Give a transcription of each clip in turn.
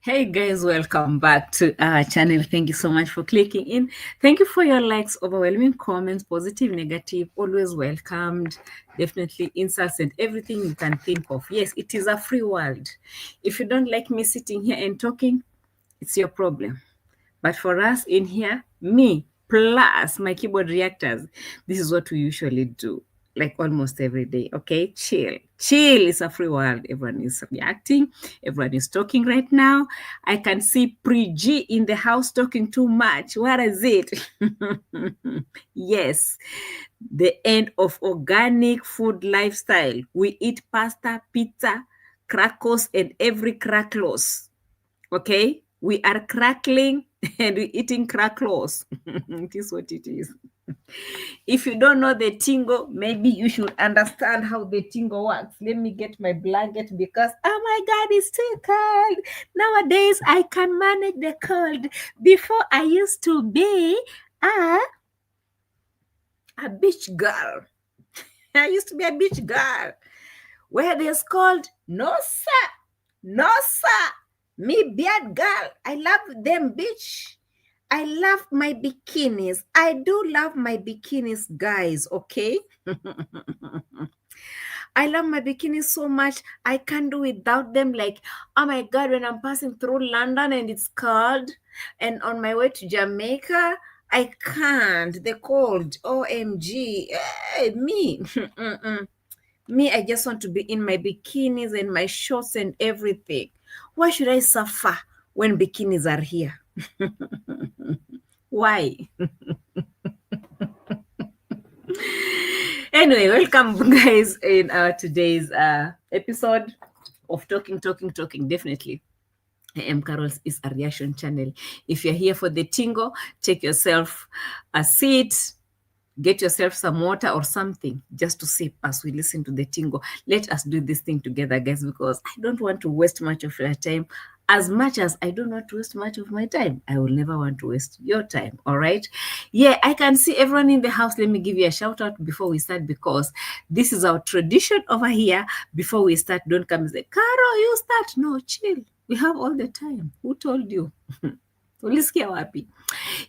Hey guys, welcome back to our channel. Thank you so much for clicking in. Thank you for your likes, overwhelming comments, positive, negative, always welcomed. Definitely insults and everything you can think of. Yes, it is a free world. If you don't like me sitting here and talking, it's your problem. But for us in here, me plus my keyboard reactors, this is what we usually do, like almost every day. Okay, chill. It's a free world. Everyone is reacting. Everyone is talking right now. I can see Pre-G in the house talking too much. What is it? Yes, the end of organic food lifestyle. We eat pasta, pizza, crackers, and every cracklos. Okay, we are crackling and we're eating cracklos. It is what it is. If you don't know the tingo, maybe you should understand how the tingo works. Let me get my blanket because, oh my God, it's too cold. Nowadays, I can manage the cold. Before, I used to be a beach girl. I used to be a beach girl. Where there's cold, no sir, no sir. Me beard girl, I love them beach. I love my bikinis. I do love my bikinis, guys, okay? I love my bikinis so much. I can't do without them. Like, oh my God, when I'm passing through London and it's cold, and on my way to Jamaica, I can't. The cold, OMG. Hey, me. Me, I just want to be in my bikinis and my shorts and everything. Why should I suffer when bikinis are here? Why? Anyway, welcome guys in today's episode of Talking. Definitely, A.M Qarol is a reaction channel. If you're here for the tingo, take yourself a seat, get yourself some water or something just to sip as we listen to the tingo. Let us do this thing together, guys, because I don't want to waste much of your time. As much as I don't want to waste much of my time, I will never want to waste your time. All right. Yeah, I can see everyone in the house. Let me give you a shout out before we start, because this is our tradition over here. Before we start, don't come and say, Caro, you start. No, chill. We have all the time. Who told you? Ulisikia wapi?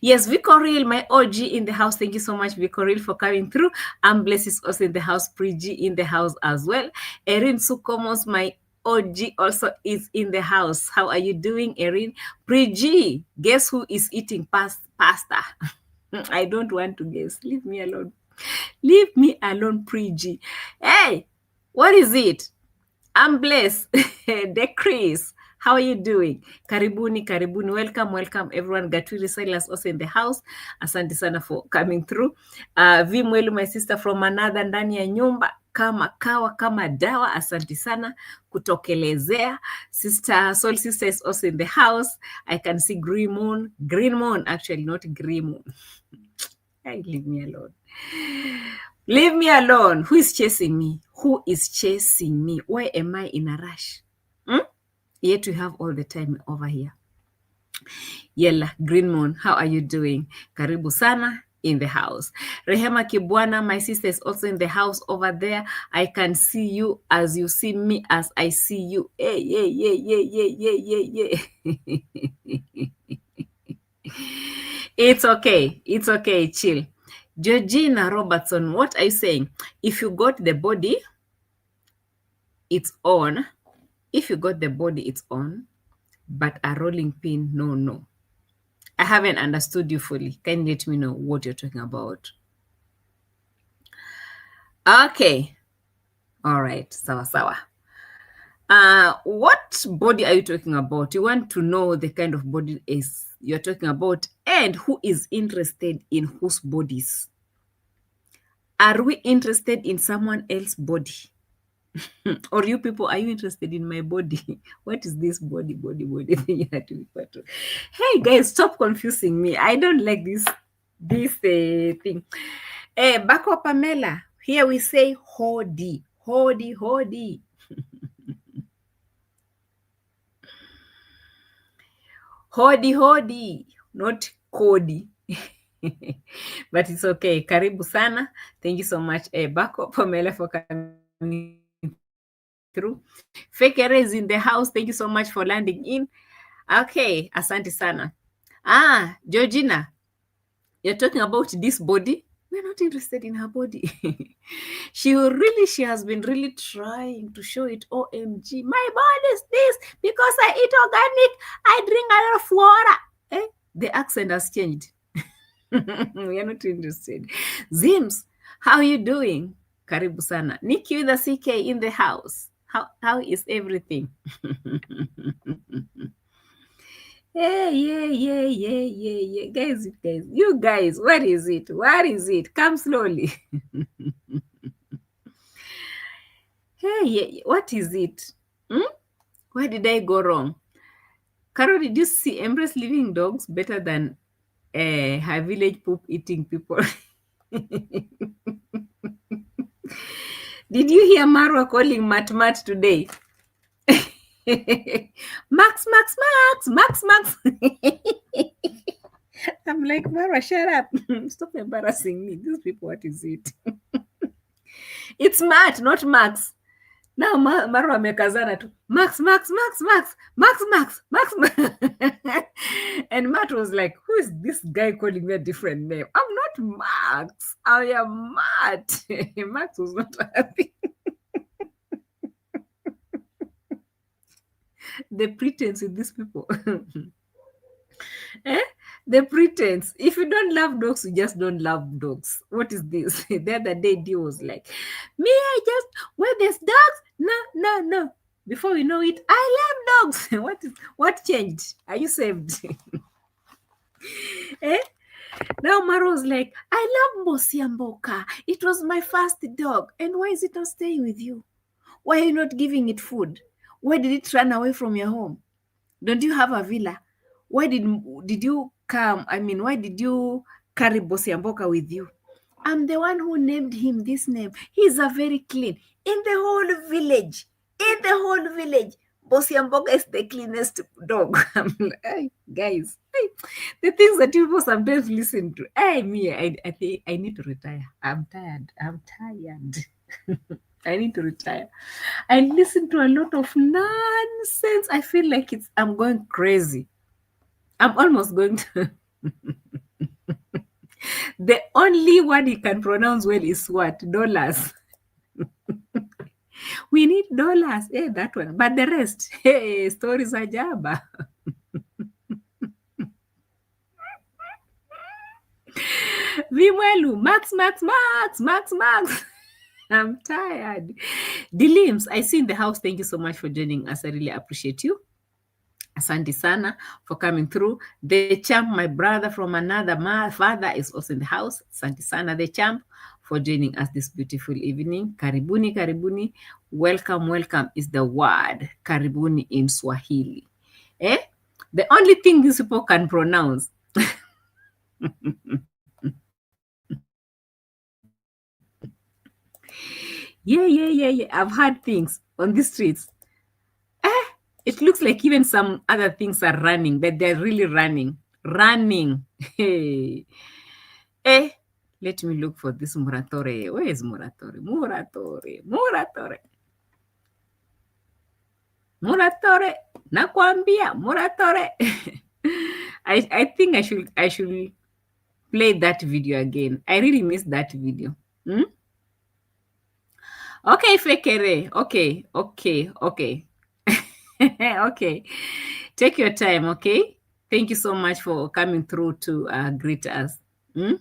Yes, Vicoril, my OG in the house. Thank you so much, Vicoril, for coming through. Bless is also in the house. Pre-G in the house as well. Erin Sukomos, my OG, also is in the house. How are you doing, Erin? Pre-G, guess who is eating pasta? I don't want to guess. Leave me alone. Leave me alone, Pre-G. Hey, what is it? I'm blessed. Decrease. How are you doing? Karibuni, karibuni. Welcome, welcome everyone. Gatwiri Silas also in the house. Asante sana for coming through. Vimwelu, my sister from another, ndani ya nyumba kama kawa kama dawa. Asante sana kutokelezea. Sister Soul Sister is also in the house. I can see Green Moon, actually not Green Moon. Hey, leave me alone. Leave me alone. Who is chasing me? Who is chasing me? Why am I in a rush? Yet we have all the time over here. Yella, Green Moon, how are you doing? Karibu sana in the house. Rehema Kibwana, my sister is also in the house over there. I can see you as you see me as I see you. Hey, yeah, yeah, yeah, yeah, yeah, yeah, yeah. It's okay. It's okay. Chill. Georgina Robertson, what are you saying? If you got the body, it's on. If you got the body, it's on. But a rolling pin, no. I haven't understood you fully. Can you let me know what you're talking about? Okay. All right. Sawa. What body are you talking about? You want to know the kind of body is you're talking about and who is interested in whose bodies. Are we interested in someone else's body? Or you people, are you interested in my body? What is this body thing? Hey guys, stop confusing me. I don't like this thing. Bako Pamela, here we say hodi. Hodi. Hodi, not kodi. But it's okay. Karibu sana. Thank you so much, Bako Pamela, for coming through. Fekere is in the house. Thank you so much for landing in. Okay, asante sana. Georgina, you're talking about this body. We're not interested in her body. She has been really trying to show it. OMG, my body is this because I eat organic. I drink a lot of water. The accent has changed. We are not interested. Zims, how are you doing? Karibu sana. Nikki with a CK in the house. How is everything? Yeah. Guys, you guys, what is it? Come slowly. Hey, what is it? Where did I go wrong? Carol, did you see Embrace living dogs better than her village poop eating people? Did you hear Marwa calling Mat today? Max. I'm like, Marwa, shut up. Stop embarrassing me. These people, what is it? It's Matt, not Max. Now Marwa amekazana tu. Max. And Matt was like, who is this guy calling me a different name? I'm not Max. I am Matt. Max was not happy. The pretense with these people. The pretense. If you don't love dogs, you just don't love dogs. What is this? The other day, Dio was like, me, I just, where there's dogs? No. Before we know it, I love dogs. What changed? Are you saved? Now Maro was like, I love Mosiamboka. It was my first dog. And why is it not staying with you? Why are you not giving it food? Why did it run away from your home? Don't you have a villa? Why did you come? I mean, why did you carry Bosiamboka with you? I'm the one who named him this name. He's a very clean. In the whole village, Bosiamboka is the cleanest dog. I'm like, hey, guys, the things that people sometimes listen to. I think I need to retire. I'm tired. I need to retire. I listen to a lot of nonsense. I feel like I'm going crazy. I'm almost going to. The only word he can pronounce well is what? Dollars. We need dollars. Hey, that one. But the rest, hey, stories are jaba. Vimwelu, Max. I'm tired. Dilims, I see in the house. Thank you so much for joining us. I really appreciate you. Asante sana for coming through. The champ, my brother from another father, is also in the house. Asante sana, the champ, for joining us this beautiful evening. Karibuni, karibuni. Welcome, welcome is the word. Karibuni in Swahili. Eh? The only thing these people can pronounce. Yeah. I've heard things on the streets. It looks like even some other things are running, but they're really running. Running. Hey. Eh, let me look for this Muratore. Where is Muratore? Muratore. Nakwambia, Muratore. I think I should play that video again. I really missed that video. Okay, Fekere. Okay. Okay. Take your time, okay? Thank you so much for coming through to greet us. I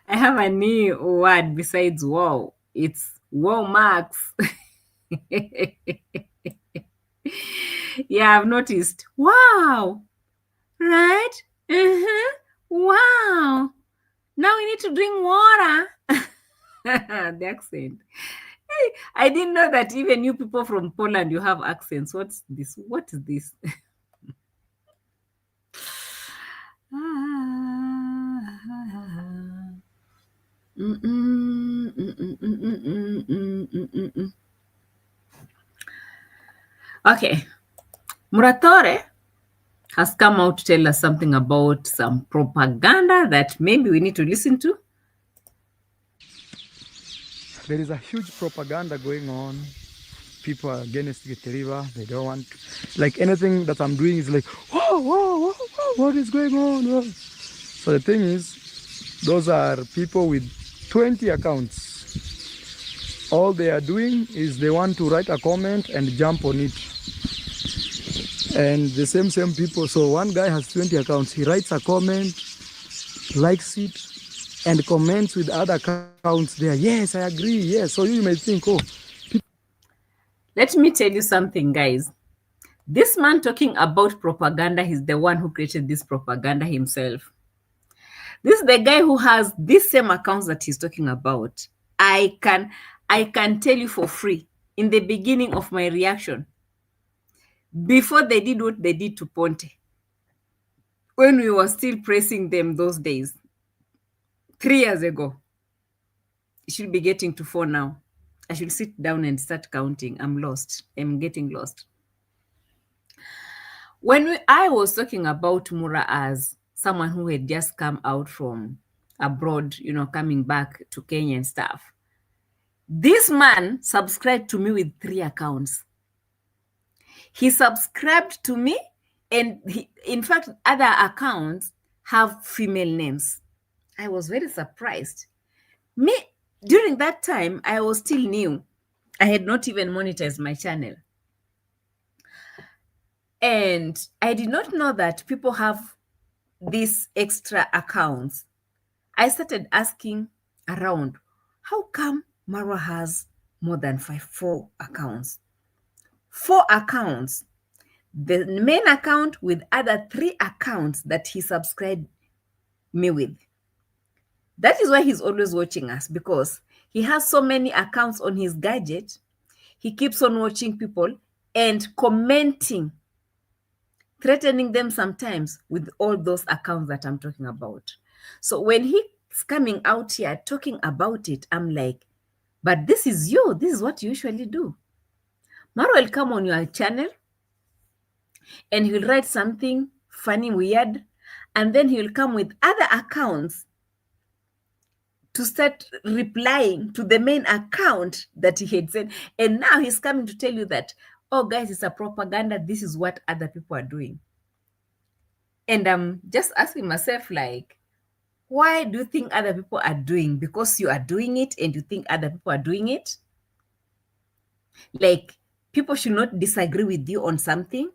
have a new word besides wow. It's wow marks. Yeah, I've noticed. Wow. Right? Wow. Now we need to drink water. The accent. Hey, I didn't know that even you people from Poland, you have accents. What's this? What is this? Okay. Muratore has come out to tell us something about some propaganda that maybe we need to listen to. There is a huge propaganda going on. People are against River. They don't want to, like anything that I'm doing is like, whoa, what is going on? Whoa. So the thing is, those are people with 20 accounts. All they are doing is they want to write a comment and jump on it. And the same people. So one guy has 20 accounts. He writes a comment, likes it, and comments with other accounts there. Yes, I agree. Yes. So you may think, oh. Let me tell you something, guys. This man talking about propaganda, he's the one who created this propaganda himself. This is the guy who has these same accounts that he's talking about. I can tell you for free, in the beginning of my reaction, before they did what they did to Ponte, when we were still praising them those days, 3 years ago, it should be getting to 4 now. I should sit down and start counting. I'm lost. I'm getting lost. When I was talking about Mura as someone who had just come out from abroad, coming back to Kenya and stuff, this man subscribed to me with 3 accounts. He subscribed to me, and in fact, other accounts have female names. I was very surprised. Me, during that time, I was still new. I had not even monetized my channel. And I did not know that people have these extra accounts. I started asking around, how come Marwa has more than 4 accounts? 4 accounts. The main account with other 3 accounts that he subscribed me with. That is why he's always watching us, because he has so many accounts on his gadget. He keeps on watching people and commenting, threatening them sometimes with all those accounts that I'm talking about. So when he's coming out here talking about it, I'm like, but this is you. This is what you usually do. Marwa will come on your channel and he'll write something funny, weird, and then he'll come with other accounts to start replying to the main account that he had said. And now he's coming to tell you that, oh, guys, it's a propaganda. This is what other people are doing. And I'm just asking myself, like, why do you think other people are doing? Because you are doing it and you think other people are doing it? Like, people should not disagree with you on something.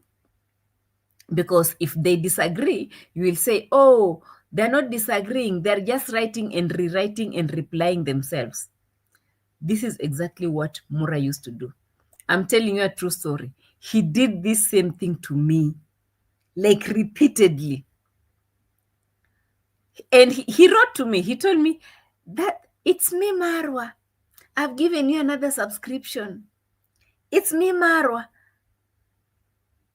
Because if they disagree, you will say, oh, they're not disagreeing. They're just writing and rewriting and replying themselves. This is exactly what Mura used to do. I'm telling you a true story. he did this same thing to me, like repeatedly. And he wrote to me, he told me that it's me, Marwa. I've given you another subscription. It's me, Marwa.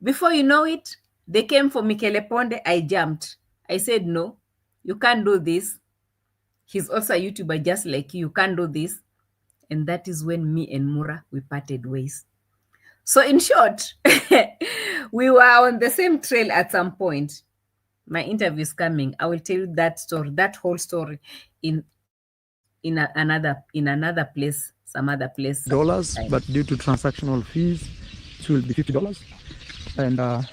Before you know it, they came for Michele Ponde. I jumped. I said, no, you can't do this. He's also a YouTuber just like you. You can't do this. And that is when me and Mura, we parted ways. So in short, we were on the same trail at some point. My interview is coming. I will tell you that story, that whole story in another place, some other place. Dollars, but due to transactional fees, it will be $50. And there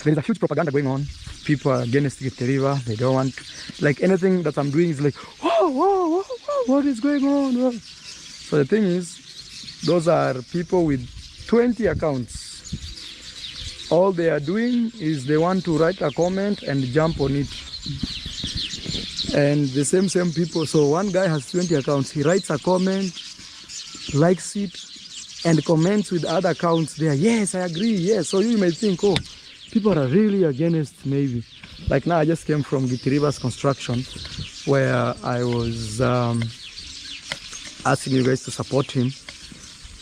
is a huge propaganda going on. People are against Giteriva. They don't want, like, anything that I'm doing is like, whoa, whoa, whoa, whoa, what is going on? Whoa. So the thing is, those are people with 20 accounts. All they are doing is they want to write a comment and jump on it. And the same people. So one guy has 20 accounts. He writes a comment, likes it, and comments with other accounts there. Yes, I agree. Yes. So you may think, oh, people are really against maybe. Like now I just came from Giteriva's construction where I was asking you guys to support him.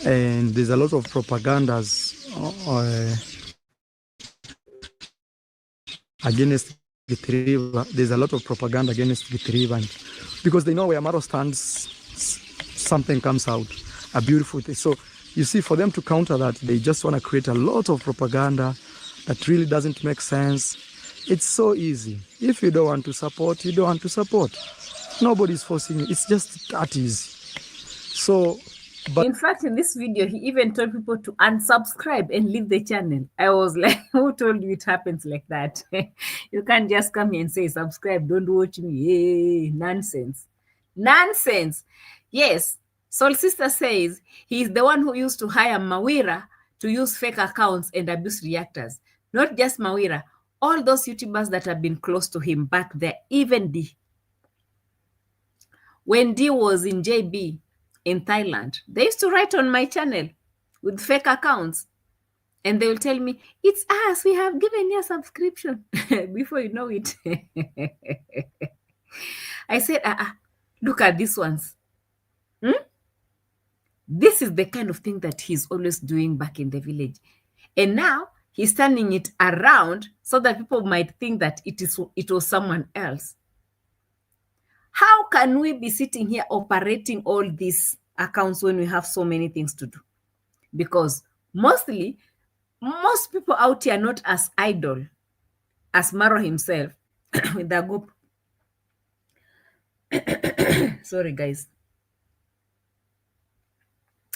And there's a lot of propagandas against Giteriva. There's a lot of propaganda against Giteriva because they know where Marwa stands, something comes out, a beautiful thing. So you see, for them to counter that, they just want to create a lot of propaganda that really doesn't make sense. It's so easy. If you don't want to support, you don't want to support. Nobody's forcing you. It's just that easy. So, but in fact, in this video, he even told people to unsubscribe and leave the channel. I was like, who told you it happens like that? You can't just come here and say, subscribe, don't watch me. Yay, nonsense. Nonsense. Yes, Soul Sister says he's the one who used to hire Mawira to use fake accounts and abuse reactors. Not just Mawira, all those YouTubers that have been close to him back there, even D. When D was in JB, in Thailand, they used to write on my channel with fake accounts and they will tell me, it's us, we have given you a subscription. Before you know it, I said, look at these ones. This is the kind of thing that he's always doing back in the village. And now he's turning it around so that people might think that it was someone else. How can we be sitting here operating all these accounts when we have so many things to do? Because most people out here are not as idle as Marwa himself with the group. Sorry, guys.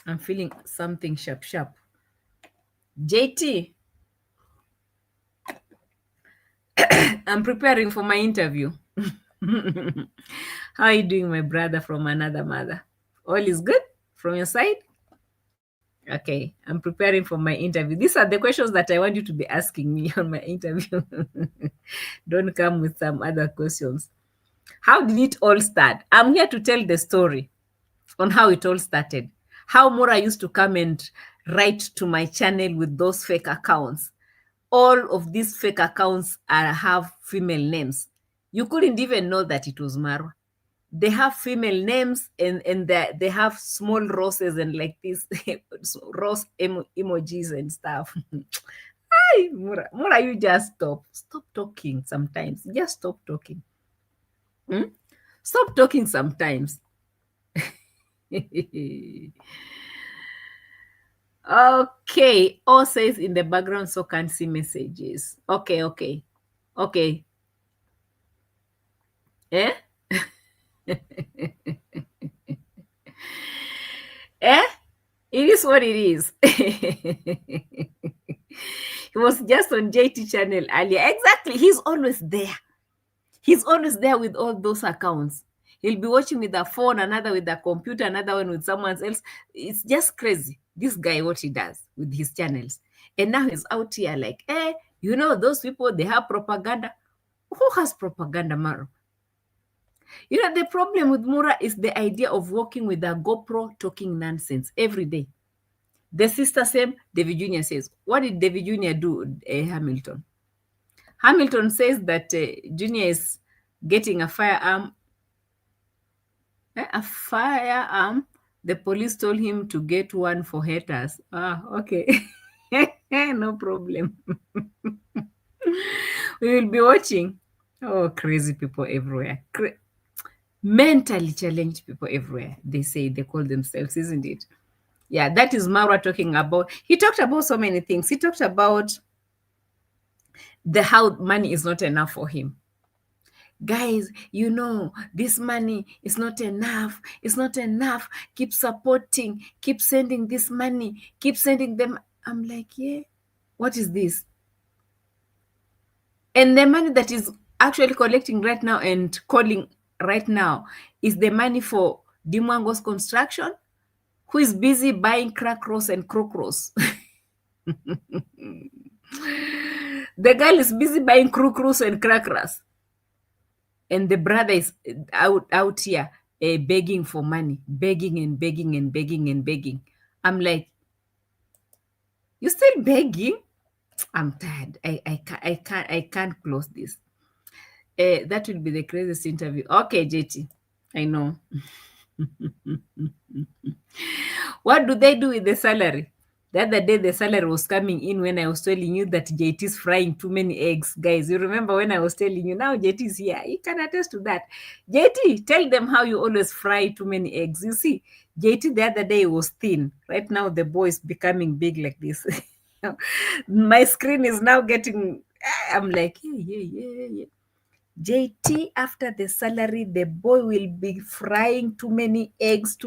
I'm feeling something sharp. JT, I'm preparing for my interview. How are you doing, my brother from another mother? All is good from your side? Okay, I'm preparing for my interview. These are the questions that I want you to be asking me on my interview. Don't come with some other questions. How did it all start? I'm here to tell the story on how it all started. How Mura used to come and write to my channel with those fake accounts. All of these fake accounts have female names. You couldn't even know that it was Marwa. They have female names and they have small roses and like this rose emojis and stuff. Hi, Mura, you just stop talking sometimes. Just stop talking. Stop talking sometimes. Okay. O says in the background, so can't see messages. Okay. Eh? It is what it is. He was just on JT channel earlier. Exactly. He's always there. He's always there with all those accounts. He'll be watching with a phone, another with a computer, another one with someone else. It's just crazy. This guy, what he does with his channels. And now he's out here like, those people, they have propaganda. Who has propaganda, Maro? The problem with Mura is the idea of walking with a GoPro talking nonsense every day. The sister same, David Jr. says. What did David Jr. do, Hamilton? Hamilton says that Junior is getting a firearm. A firearm. The police told him to get one for haters. Ah, okay. No problem. We will be watching. Oh, crazy people everywhere. Mentally challenged people everywhere. They say they call themselves, isn't it? Yeah, that is Marwa talking about. He talked about so many things. He talked about how money is not enough for him. Guys, this money is not enough. It's not enough. Keep supporting. Keep sending this money. Keep sending them. I'm like, yeah, what is this? And the money that is actually collecting right now and calling right now is the money for Mwango's construction, who is busy buying Krakow and Krokros. The girl is busy buying Krokros and Krakras. And the brother is out here begging for money, begging and begging and begging and begging. I'm like, you still begging? I'm tired. I can't close this. That will be the craziest interview. Okay, JT, I know. What do they do with the salary? The other day, the salary was coming in when I was telling you that JT is frying too many eggs. Guys, you remember when I was telling you, now JT is here. He can attest to that. JT, tell them how you always fry too many eggs. You see, JT the other day was thin. Right now, the boy is becoming big like this. My screen is now getting, I'm like, yeah. JT, after the salary, the boy will be frying too many eggs.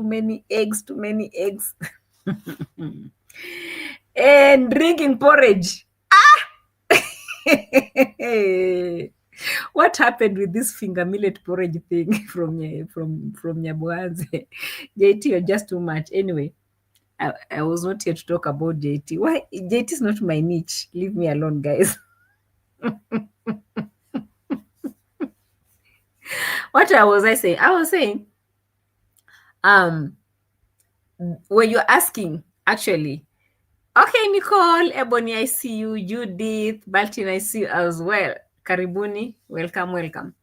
And drinking porridge. What happened with this finger millet porridge thing from Nyabuanze? JT, you're just too much. Anyway, I was not here to talk about JT. Why? JT is not my niche. Leave me alone, guys. What was I saying? I was saying, when you're asking, actually, okay, Nicole, Ebony, I see you. Judith, Baltin, I see you as well. Karibuni, welcome.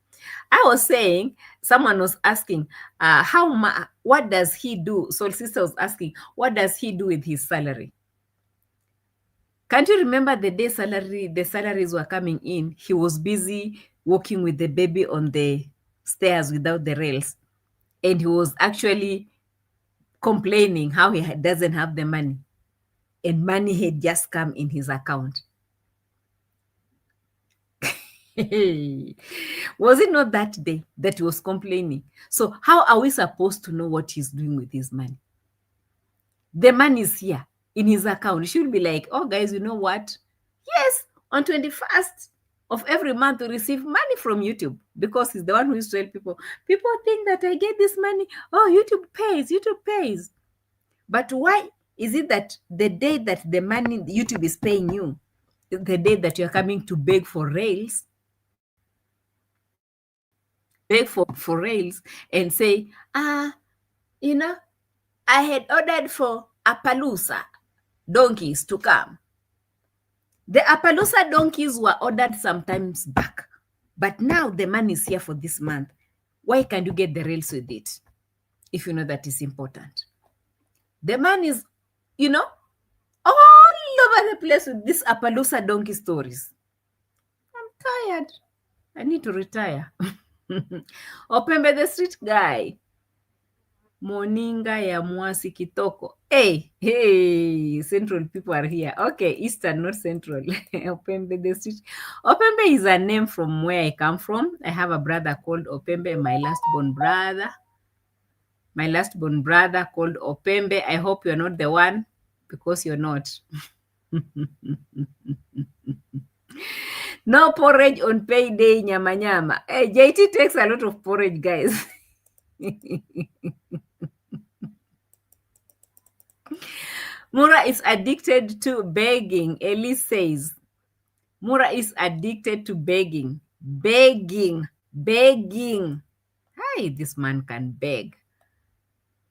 I was saying, someone was asking, what does he do? Soul Sister was asking, what does he do with his salary? Can't you remember the day the salaries were coming in? He was busy walking with the baby on the stairs without the rails. And he was actually complaining how he doesn't have the money. And money had just come in his account. Was it not that day that he was complaining? So how are we supposed to know what he's doing with his money? The money is here in his account. He should be like, oh, guys, you know what? Yes, on 21st of every month to receive money from YouTube, because he's the one who used to tell people think that I get this money. Oh, YouTube pays. But why is it that the day that the money YouTube is paying you, the day that you're coming to beg for rails, and say, I had ordered for Appaloosa donkeys to come. The Appaloosa donkeys were ordered sometimes back, but now the money is here for this month. Why can't you get the rails with it if you know that is important? The man is, all over the place with these Appaloosa donkey stories. I'm tired. I need to retire. Opembe the street guy. Moninga ya Mwasi Kitoko. Hey, Central people are here. Okay, Eastern, not Central. Opembe the street. Opembe is a name from where I come from. I have a brother called Opembe, my last born brother. My last born brother called Opembe. I hope you're not the one, because you're not. No porridge on payday, nyama. Hey, JT takes a lot of porridge, guys. Mura is addicted to begging. Elise says, Mura is addicted to begging. Begging. Hey, this man can beg.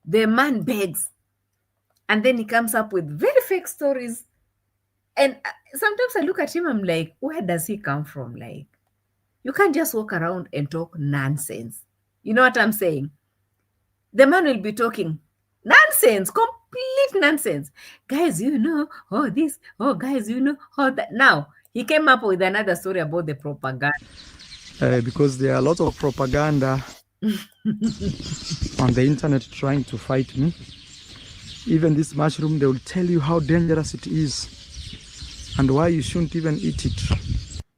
The man begs. And then he comes up with very fake stories. And sometimes I look at him, I'm like, where does he come from? Like, you can't just walk around and talk nonsense. You know what I'm saying? The man will be talking nonsense, complete nonsense. Guys, oh, this, oh, guys, oh, that. Now, he came up with another story about the propaganda. Because there are a lot of propaganda on the internet trying to fight me. Even this mushroom, they will tell you how dangerous it is and why you shouldn't even eat it.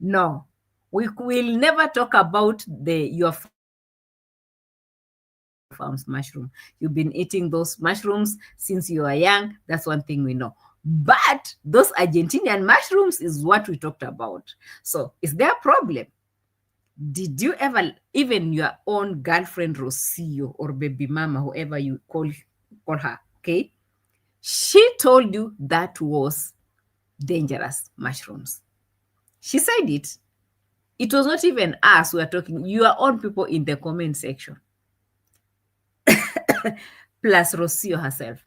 No, we will never talk about your farm's mushroom. You've been eating those mushrooms since you were young. That's one thing we know. But those Argentinian mushrooms is what we talked about. So is there a problem? Did you ever, even your own girlfriend Rocio or baby mama, whoever you call her, okay? She told you that was dangerous mushrooms. She said it. It was not even us who are talking, your own people in the comment section. Plus Rocio herself.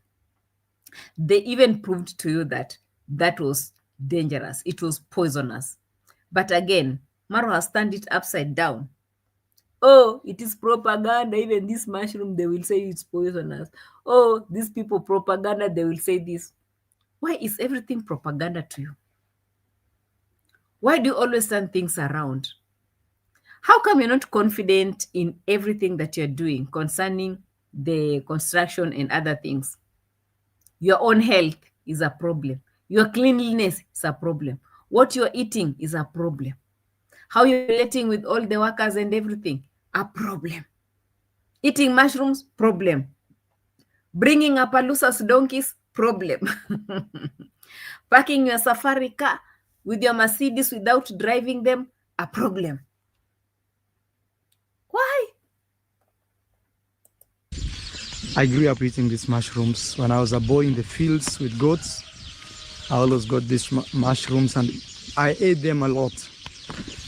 They even proved to you that that was dangerous. It was poisonous. But again, Marwa has turned it upside down. Oh, it is propaganda. Even this mushroom, they will say it's poisonous. Oh, these people propaganda, they will say this. Why is everything propaganda to you? Why do you always turn things around? How come you're not confident in everything that you're doing concerning the construction and other things? Your own health is a problem. Your cleanliness is a problem. What you're eating is a problem. How you're relating with all the workers and everything, a problem. Eating mushrooms, problem. Bringing Appaloosas donkeys, problem. Parking your safari car with your Mercedes without driving them, a problem. Why? I grew up eating these mushrooms. When I was a boy in the fields with goats, I always got these mushrooms and I ate them a lot.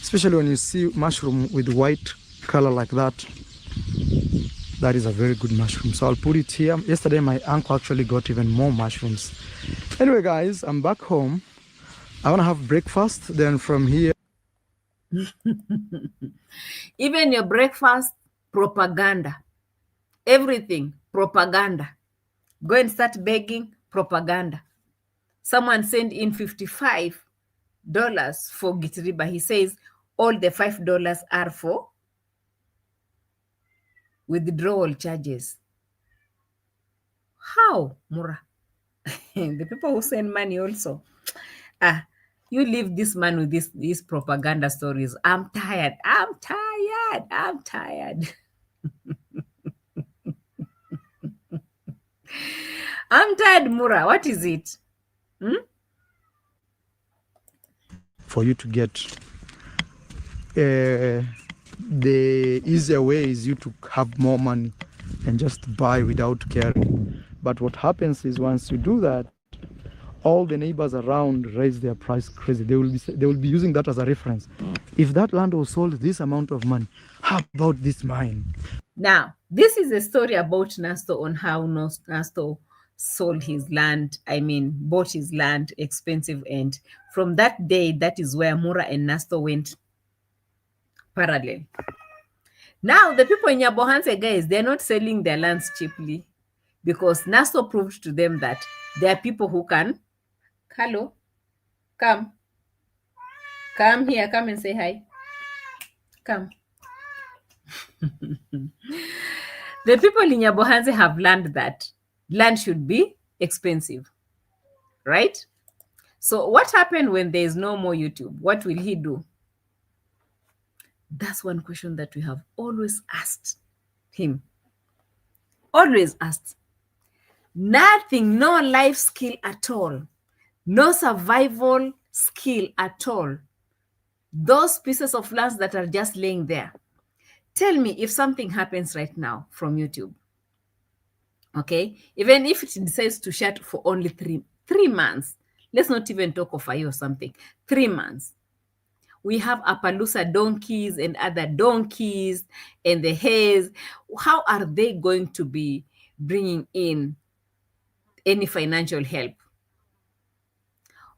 Especially when you see mushroom with white color like that, that is a very good mushroom. So I'll put it here. Yesterday, my uncle actually got even more mushrooms. Anyway, guys, I'm back home. I want to have breakfast. Then from here... Even your breakfast, propaganda. Everything, propaganda. Go and start begging, propaganda. Someone sent in $55 for Gitiriba. He says all the $5 are for withdrawal charges. How, Mura? The people who send money also. You leave this man with these propaganda stories. I'm tired. I'm tired. I'm tired. I'm tired, Mura. What is it? For you to get the easier way is you to have more money and just buy without caring. But what happens is once you do that, all the neighbors around raise their price crazy. They will be using that as a reference. If that land was sold this amount of money, how about this mine? Now, this is a story about Nasto on how Nasto sold his land. Bought his land expensive. And from that day, that is where Mura and Nasto went parallel. Now, the people in Nyabohanse, guys, they're not selling their lands cheaply because Nasto proved to them that there are people who can. Hello, come here, come and say hi. Come. The people in Nyabohanse have learned that land should be expensive, right? So what happened when there is no more YouTube? What will he do? That's one question that we have always asked him. Always asked. Nothing, no life skill at all. No survival skill at all. Those pieces of land that are just laying there. Tell me if something happens right now from YouTube. Okay? Even if it decides to shut for only three months. Let's not even talk of a year or something. 3 months. We have Appaloosa donkeys and other donkeys and the hares. How are they going to be bringing in any financial help.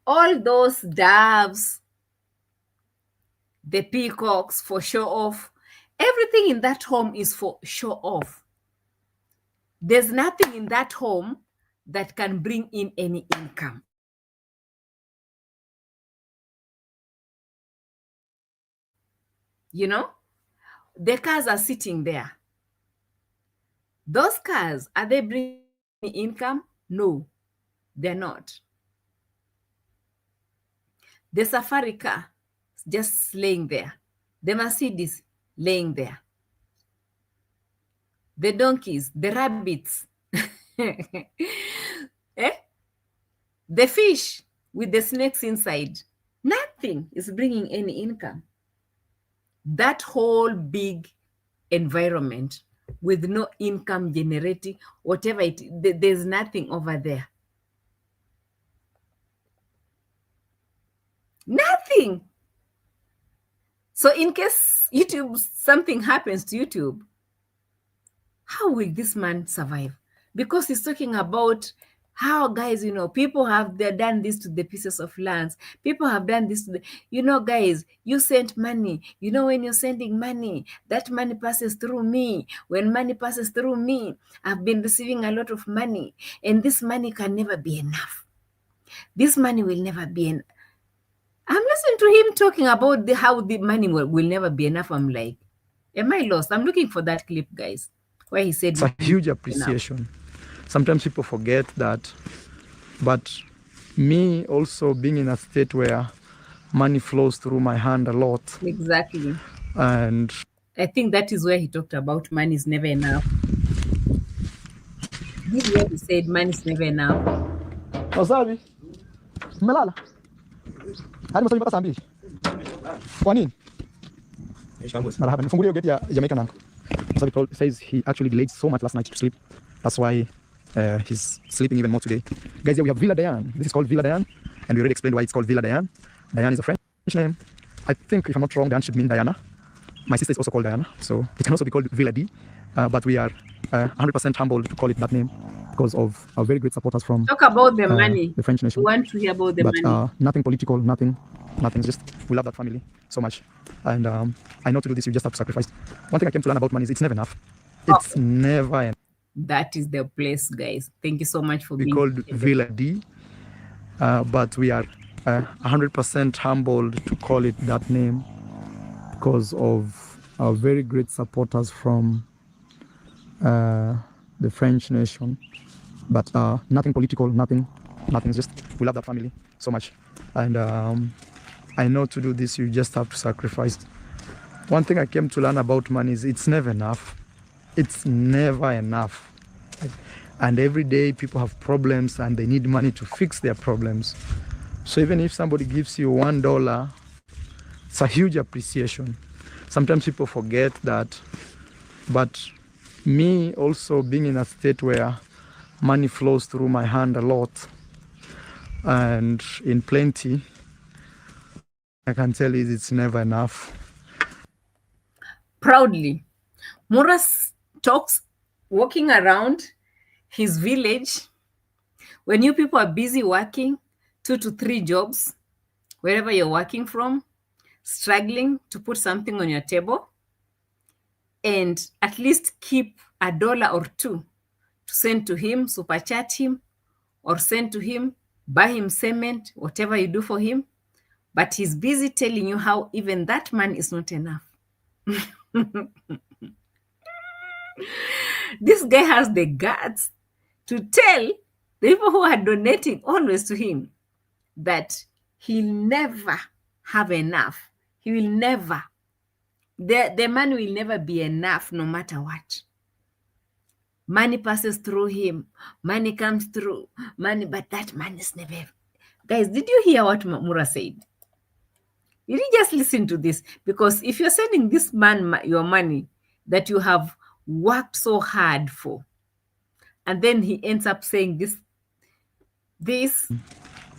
All those doves, the peacocks for show off, everything in that home is for show off. There's nothing in that home that can bring in any income. You know, the cars are sitting there. Those cars, are they bringing income? No, they're not. The safari car just laying there. The Mercedes laying there. The donkeys, the rabbits, the fish with the snakes inside. Nothing is bringing any income. That whole big environment with no income generating, whatever there's nothing over there. Nothing. So in case YouTube, something happens to YouTube, how will this man survive? Because he's talking about how, guys, you know, people have done this to the pieces of lands. People have done this to the, you know, guys, you sent money. You know, when you're sending money, that money passes through me. When money passes through me, I've been receiving a lot of money. And this money can never be enough. This money will never be enough. I'm listening to him talking about how the money will never be enough. I'm like, am I lost? I'm looking for that clip, guys, where he said it's a huge appreciation. Enough. Sometimes people forget that, but me also being in a state where money flows through my hand a lot. Exactly. And I think that is where he talked about money is never enough. This is where he said money is never enough. Wasabi. Melala. Hadi msali mpaka saa 2. Kwa nini? Marhaba, nifungulie gate ya Jamaica nangu. Wasabi says he actually delayed so much last night to sleep. That's why he's sleeping even more today. Guys, here we have Villa Diane. This is called Villa Diane, and we already explained why it's called Villa Diane. Diane is a French name. I think, if I'm not wrong, Diane should mean Diana. My sister is also called Diana, so it can also be called Villa D. But we are 100% humbled to call it that name because of our very great supporters from talk about the money. The French nation. We want to hear about the money. Nothing political, nothing. Just we love that family so much, and I know to do this you just have to sacrifice. One thing I came to learn about money is it's never enough. It's never enough. That is the place, guys. Thank you so much for being called Villa D, but we are 100% humbled to call it that name because of our very great supporters from the French nation. But nothing political, nothing. Just we love that family so much, and I know to do this you just have to sacrifice. One thing I came to learn about money is it's never enough. It's never enough. And every day people have problems and they need money to fix their problems. So even if somebody gives you $1, it's a huge appreciation. Sometimes people forget that. But me also being in a state where money flows through my hand a lot and in plenty, I can tell you it's never enough. Proudly, Muras talks walking around his village when you people are busy working 2 to 3 jobs, wherever you're working from, struggling to put something on your table, and at least keep $1 or $2 to send to him, super chat him, or send to him, buy him cement, whatever you do for him. But he's busy telling you how even that man is not enough. This guy has the guts to tell the people who are donating always to him that he'll never have enough. He will never. The money will never be enough no matter what. Money passes through him. Money comes through. Money, but that money is never. Guys, did you hear what Mura said? You did just listen to this, because if you're sending this man your money that you have worked so hard for, and then he ends up saying this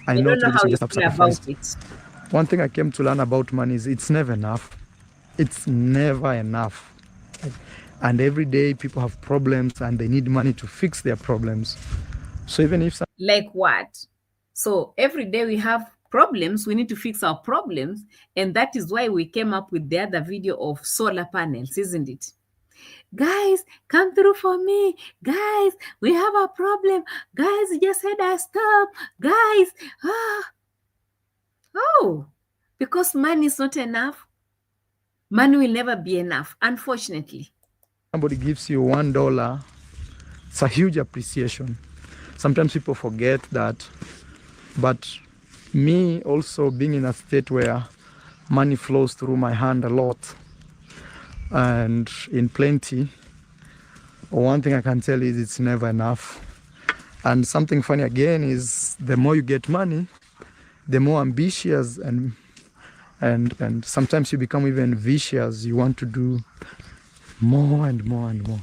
I know don't know how you you just have feel sacrificed. about it. One thing I came to learn about money is it's never enough. It's never enough. And every day people have problems and they need money to fix their problems. So even if Like what? So every day we have problems, we need to fix our problems. And that is why we came up with the other video of solar panels, isn't it? Guys, come through for me. Guys, we have a problem. Guys, you just said I stop. Guys, oh, because money is not enough. Money will never be enough, unfortunately. Somebody gives you $1, it's a huge appreciation. Sometimes people forget that, but me also being in a state where money flows through my hand a lot and in plenty, one thing I can tell is it's never enough. And something funny again is the more you get money, the more ambitious and sometimes you become even vicious. You want to do more and more and more.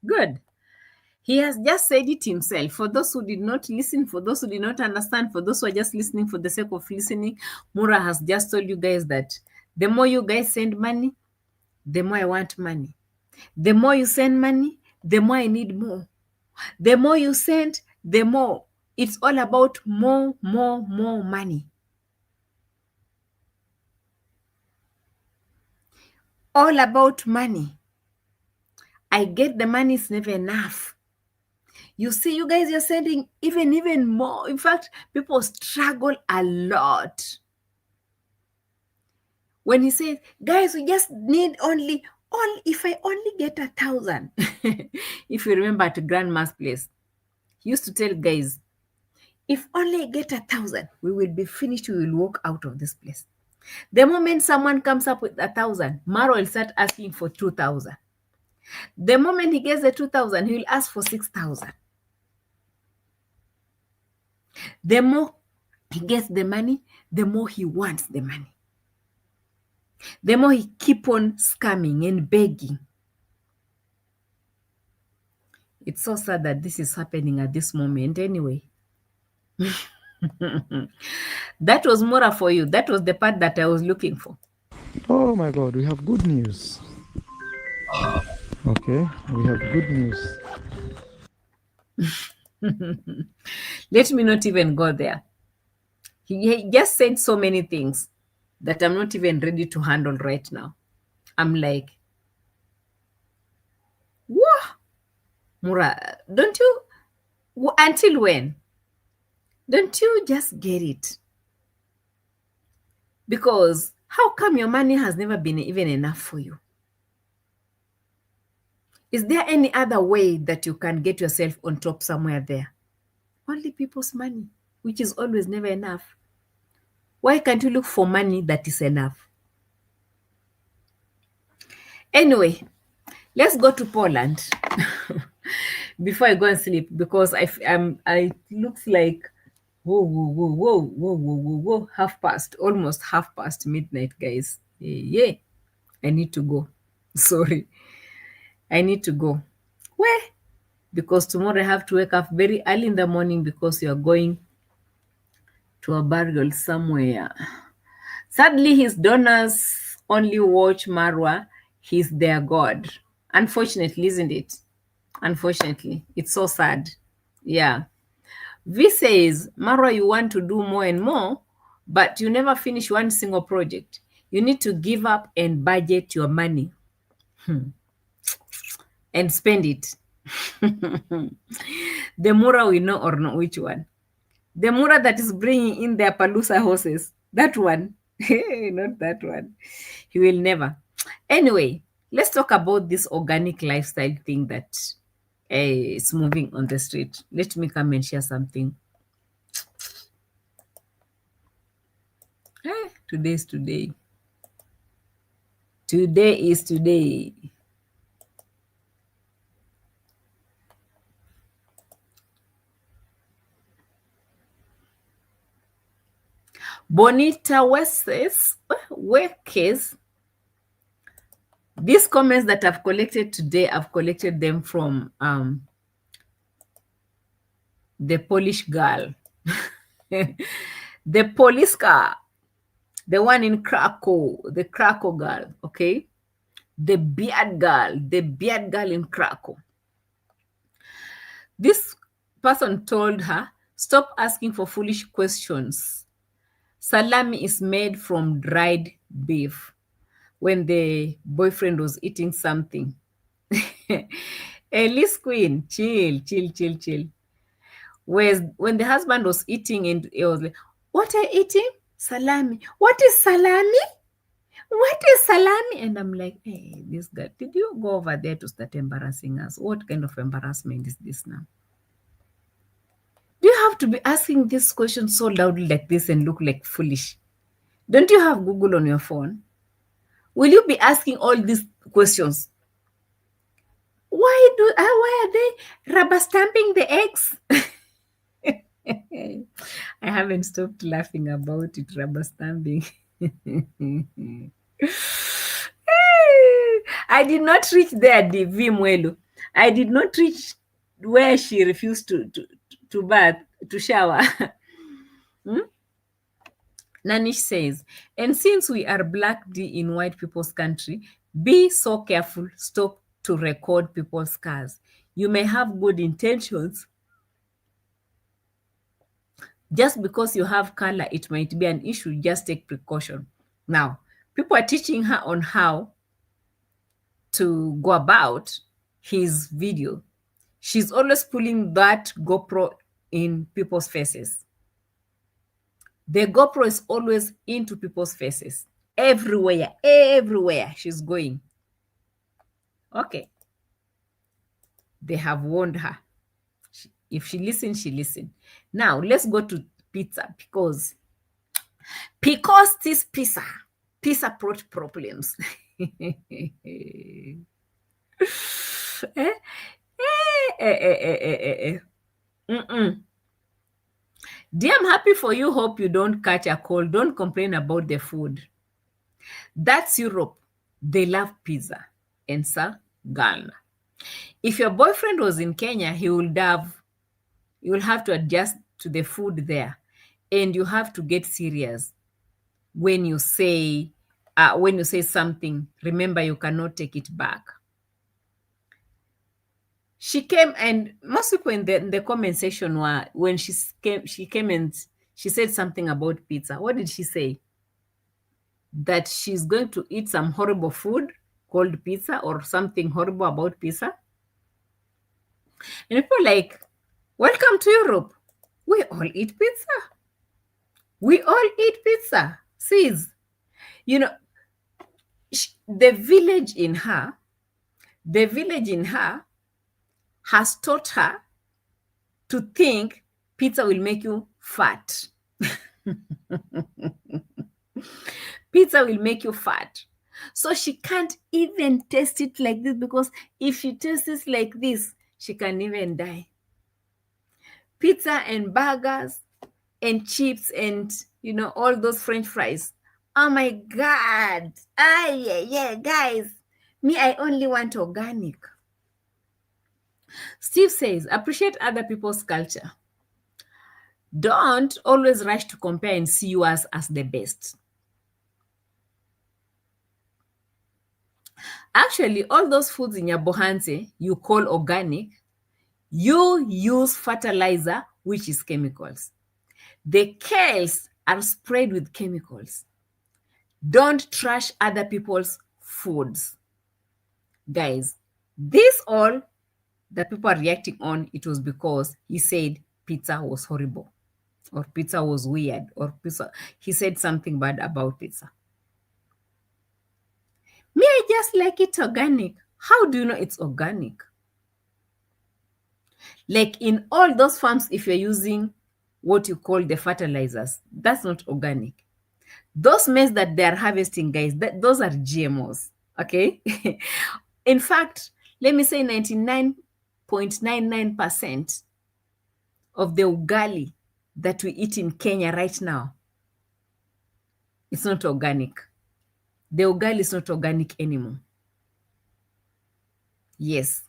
Good. He has just said it himself. For those who did not listen, for those who did not understand, for those who are just listening for the sake of listening, Mura has just told you guys that the more you guys send money, the more I want money. The more you send money, the more I need more. The more you send, the more. It's all about more money. All about money. I get the money, it's never enough. You see, you guys, you're sending even more. In fact, people struggle a lot. When he says, guys, we just need only if I only get 1,000. If you remember at Grandma's place, he used to tell guys, if only I get 1,000, we will be finished. We will walk out of this place. The moment someone comes up with 1,000, Marwa will start asking for 2,000. The moment he gets the 2,000, he will ask for 6,000. The more he gets the money, the more he wants the money. The more he keep on scamming and begging. It's so sad that this is happening at this moment anyway. That was Mura for you. That was the part that I was looking for. Oh my God, we have good news. Okay, we have good news. Let me not even go there. He just said so many things that I'm not even ready to handle right now. I'm like, whoa, Mura, don't you, until when? Don't you just get it? Because how come your money has never been even enough for you? Is there any other way that you can get yourself on top somewhere there? Only people's money, which is always never enough. Why can't you look for money that is enough? Anyway, let's go to Poland before I go and sleep, because I looks like whoa, almost half past midnight, guys. Yeah, I need to go. Sorry, I need to go. Where? Because tomorrow I have to wake up very early in the morning because you are going to a burial somewhere. Sadly, his donors only watch Marwa. He's their God. Unfortunately, isn't it? Unfortunately, it's so sad. Yeah. V says, Marwa, you want to do more and more, but you never finish one single project. You need to give up and budget your money and spend it. The Mura we know or not, which one? The Mura that is bringing in their Palusa horses. That one. Not that one. He will never. Anyway, let's talk about this organic lifestyle thing that is moving on the street. Let me come and share something. Today is today. Today is today. Bonita Westes, these comments that I've collected today, I've collected them from the Polish girl, the police car, the one in Krakow, the Krakow girl, okay? The beard girl in Krakow. This person told her Stop asking for foolish questions. Salami is made from dried beef. When the boyfriend was eating something. Elise Queen, chill, chill, chill, chill. Whereas when the husband was eating and he was like, what are you eating? Salami. What is salami? What is salami? And I'm like, hey, this guy, did you go over there to start embarrassing us? What kind of embarrassment is this now? Do you have to be asking this question so loudly like this and look like foolish? Don't you have Google on your phone? Will you be asking all these questions? Why are they rubber stamping the eggs? I haven't stopped laughing about it, rubber stamping. I did not reach there, Vimwelo. I did not reach where she refused to bath, to shower. Nanish says, and since we are Black D in white people's country, be so careful, stop to record people's cars. You may have good intentions. Just because you have color, it might be an issue. Just take precaution. Now, people are teaching her on how to go about his video. She's always pulling that GoPro in people's faces. The GoPro is always into people's faces. Everywhere she's going. Okay. They have warned her. If she listens, she listens. Now, let's go to pizza because this pizza brought problems. Dear, I'm happy for you. Hope you don't catch a cold. Don't complain about the food. That's Europe. They love pizza and Ghana. If your boyfriend was in Kenya, you will have to adjust to the food there, and you have to get serious when you say something. Remember, you cannot take it back. She came, and most people in the comment section were, when she came and she said something about pizza. What did she say? That she's going to eat some horrible food called pizza, or something horrible about pizza. And people are like, welcome to Europe. We all eat pizza. We all eat pizza. Sis, the village in her has taught her to think pizza will make you fat. Pizza will make you fat. So she can't even taste it like this, because if she tastes it like this, she can even die. Pizza and burgers and chips and, all those French fries. Oh my God. Yeah, guys. Me, I only want organic. Steve says, appreciate other people's culture. Don't always rush to compare and see you as the best. Actually, all those foods in your bohanse you call organic, you use fertilizer, which is chemicals. The kales are sprayed with chemicals. Don't trash other people's foods. Guys, this all that people are reacting on, it was because he said pizza was horrible, or pizza was weird, or he said something bad about pizza. Me, I just like it organic. How do you know it's organic? Like in all those farms, if you're using what you call the fertilizers, that's not organic. Those maize that they are harvesting, guys, those are GMOs, okay? In fact, let me say 99.99% of the ugali that we eat in Kenya right now, it's not organic. The ugali is not organic anymore. Yes.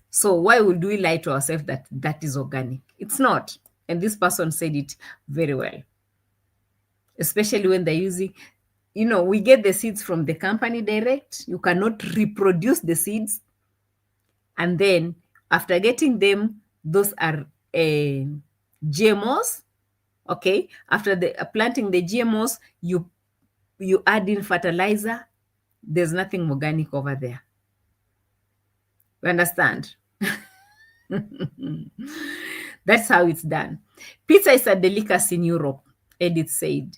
So why would we lie to ourselves that is organic? It's not. And this person said it very well. Especially when they're using, we get the seeds from the company direct. You cannot reproduce the seeds. And then after getting them, those are GMOs. Okay, after the planting the GMOs, you add in fertilizer. There's nothing organic over there. You understand? That's how it's done. Pizza is a delicacy in Europe, Edith said.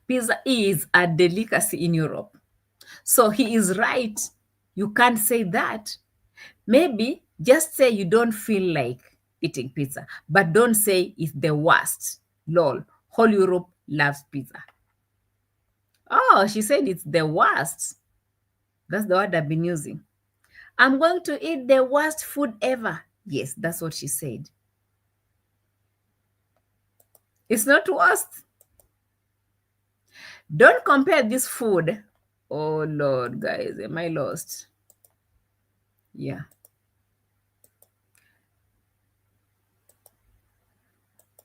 Pizza is a delicacy in Europe. So he is right. You can't say that. Maybe just say you don't feel like eating pizza, but don't say it's the worst. Lol. Whole Europe loves pizza. Oh, she said it's the worst. That's the word I've been using. I'm going to eat the worst food ever. Yes, that's what she said. It's not worst. Don't compare this food. Oh, Lord, guys, am I lost? Yeah.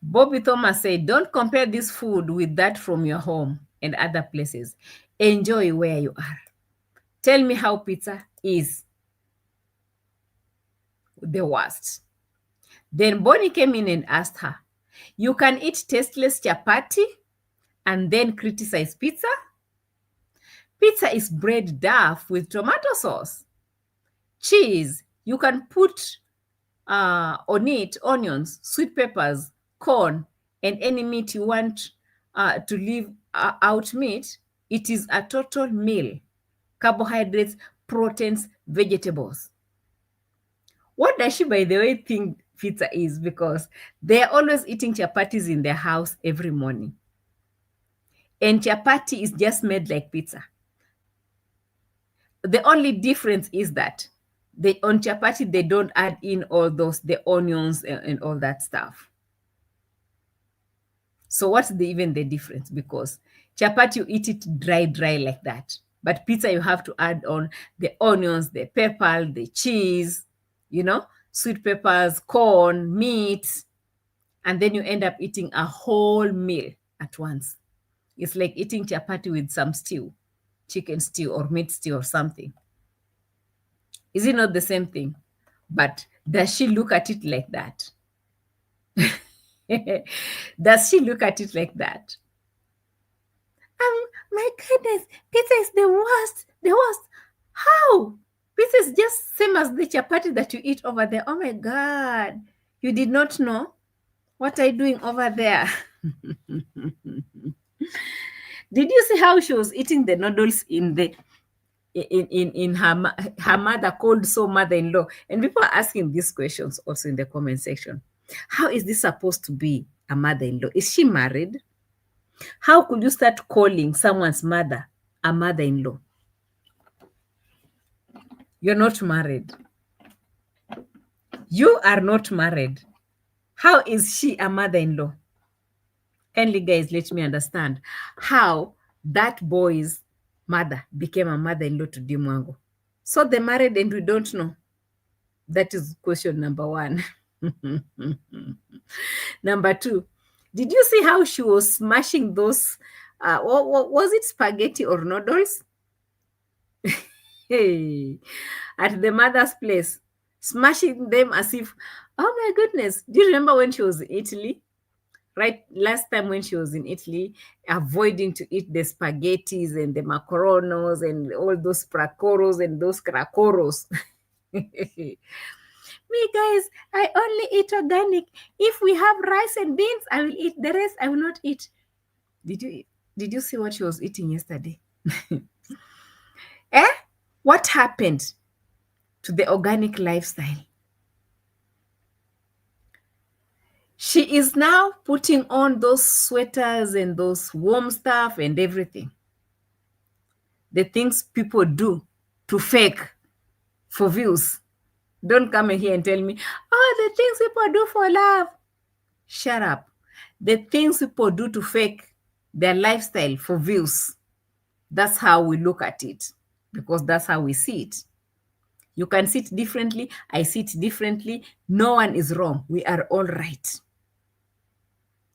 Bobby Thomas said, don't compare this food with that from your home and other places. Enjoy where you are. Tell me how pizza is the worst. Then Bonnie came in and asked her, you can eat tasteless chapati and then criticize pizza? Pizza is bread duff with tomato sauce. Cheese, you can put on it onions, sweet peppers, corn, and any meat you want to leave out meat. It is a total meal. Carbohydrates, proteins, vegetables. What does she, by the way, think pizza is? Because they are always eating chapatis in their house every morning. And chapati is just made like pizza. The only difference is that on chapati, they don't add in all those, the onions and all that stuff. So what's even the difference? Because chapati, you eat it dry like that. But pizza, you have to add on the onions, the pepper, the cheese, sweet peppers, corn, meat. And then you end up eating a whole meal at once. It's like eating chapati with some stew, chicken stew or meat stew or something. Is it not the same thing? But does she look at it like that? Does she look at it like that? My goodness, pizza is the worst. The worst. How? Pizza is just same as the chapati that you eat over there. Oh my God. You did not know? What are you doing over there? Did you see how she was eating the noodles in her mother called so mother-in-law? And people are asking these questions also in the comment section. How is this supposed to be a mother-in-law? Is she married? How could you start calling someone's mother a mother-in-law? You're not married. You are not married. How is she a mother-in-law? Kindly, guys, let me understand how that boy's mother became a mother-in-law to Mwango. So they married and we don't know. That is question number one. Number two, did you see how she was smashing those, was it spaghetti or noodles? Hey, at the mother's place, smashing them as if, oh my goodness. Do you remember when she was in Italy? Right, last time when she was in Italy, avoiding to eat the spaghettis and the macaronos and all those pracoros and those cracoros. Me, guys, I only eat organic. If we have rice and beans, I will eat. The rest, I will not eat. Did you see what she was eating yesterday? What happened to the organic lifestyle? She is now putting on those sweaters and those warm stuff and everything. The things people do to fake for views. Don't come in here and tell me, oh, the things people do for love. Shut up. The things people do to fake their lifestyle for views. That's how we look at it, because that's how we see it. You can see it differently. I see it differently. No one is wrong. We are all right.